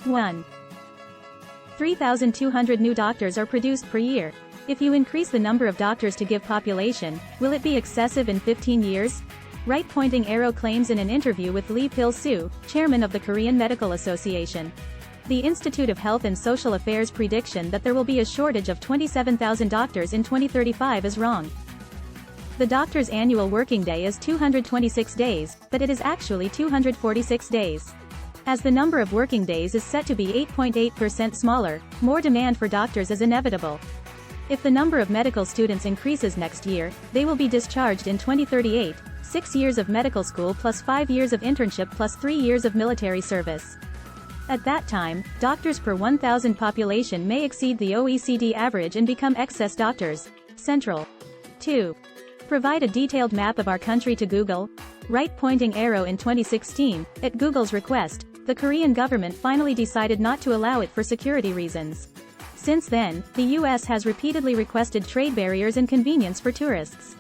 1. 3,200 new doctors are produced per year. If you increase the number of doctors to give population, will it be excessive in 15 years? Right-pointing arrow claims in an interview with Lee Pil-soo, chairman of the Korean Medical Association. The Institute of Health and Social Affairs' prediction that there will be a shortage of 27,000 doctors in 2035 is wrong. The doctor's annual working day is 226 days, but it is actually 246 days. As the number of working days is set to be 8.8% smaller, more demand for doctors is inevitable. If the number of medical students increases next year, they will be discharged in 2038, 6 years of medical school plus 5 years of internship plus 3 years of military service. At that time, doctors per 1,000 population may exceed the OECD average and become excess doctors. Central. 2. Provide a detailed map of our country to Google. Right-pointing arrow in 2016, at Google's request, the Korean government finally decided not to allow it for security reasons. Since then, the US has repeatedly requested trade barriers and convenience for tourists.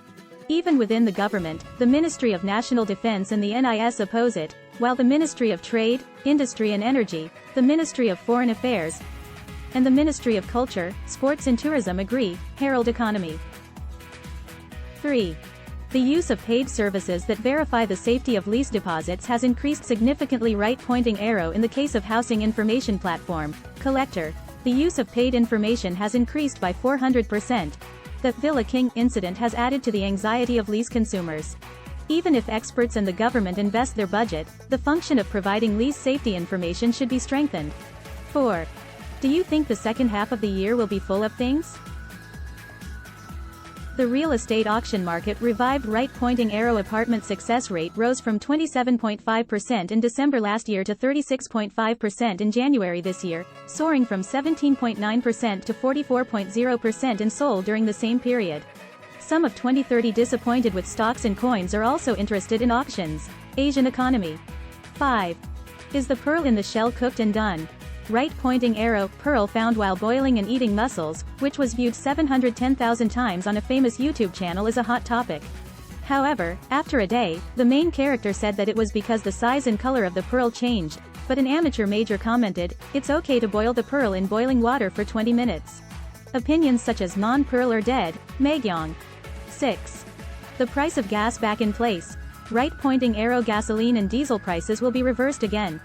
Even within the government, the Ministry of National Defense and the NIS oppose it, while the Ministry of Trade, Industry and Energy, the Ministry of Foreign Affairs, and the Ministry of Culture, Sports and Tourism agree. Herald Economy. 3. The use of paid services that verify the safety of lease deposits has increased significantly. Right-pointing arrow in the case of housing information platform, Collector. The use of paid information has increased by 400%. The Villa King incident has added to the anxiety of lease consumers. Even if experts and the government invest their budget, the function of providing lease safety information should be strengthened. 4. Do you think the second half of the year will be full of things? The real estate auction market revived. Right-pointing arrow apartment success rate rose from 27.5% in December last year to 36.5% in January this year, soaring from 17.9% to 44.0% in Seoul during the same period. Some of 2030 disappointed with stocks and coins are also interested in auctions. Asian economy. 5. Is the pearl in the shell cooked and done? Right-pointing arrow, pearl found while boiling and eating mussels, which was viewed 710,000 times on a famous YouTube channel, is a hot topic. However, after a day, the main character said that it was because the size and color of the pearl changed, but an amateur major commented, "It's okay to boil the pearl in boiling water for 20 minutes. Opinions such as non-pearl are dead. Megyeong. 6. The price of gas back in place. Right-pointing arrow, gasoline and diesel prices will be reversed again.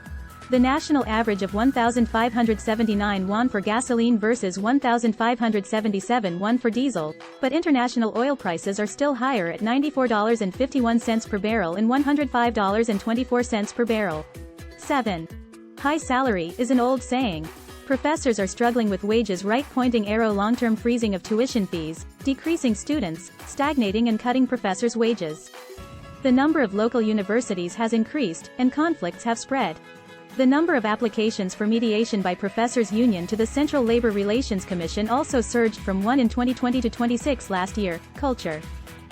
The national average of 1,579 won for gasoline versus 1,577 won for diesel, but international oil prices are still higher at $94.51 per barrel and $105.24 per barrel. 7. High salary is an old saying. Professors are struggling with wages. Right-pointing arrow, long-term freezing of tuition fees, decreasing students, stagnating and cutting professors' wages. The number of local universities has increased, and conflicts have spread. The number of applications for mediation by professors' union to the Central Labor Relations Commission also surged from 1 in 2020 to 26 last year. Culture.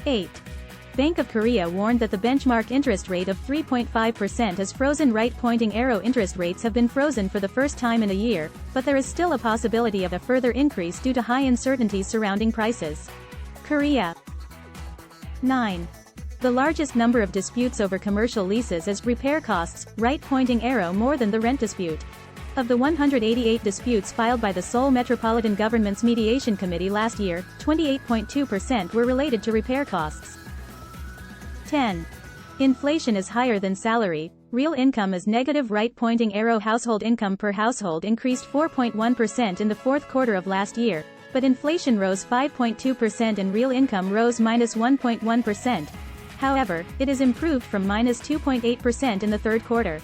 8. Bank of Korea warned that the benchmark interest rate of 3.5% is frozen. Right-pointing arrow, interest rates have been frozen for the first time in a year, but there is still a possibility of a further increase due to high uncertainties surrounding prices. Korea. 9. The largest number of disputes over commercial leases is repair costs. Right-pointing arrow, more than the rent dispute. Of the 188 disputes filed by the Seoul Metropolitan Government's Mediation Committee last year, 28.2% were related to repair costs. 10. Inflation is higher than salary. Real income is negative. Right-pointing arrow, household income per household increased 4.1% in the fourth quarter of last year, but inflation rose 5.2% and real income rose -1.1%. However, it is improved from -2.8% in the third quarter.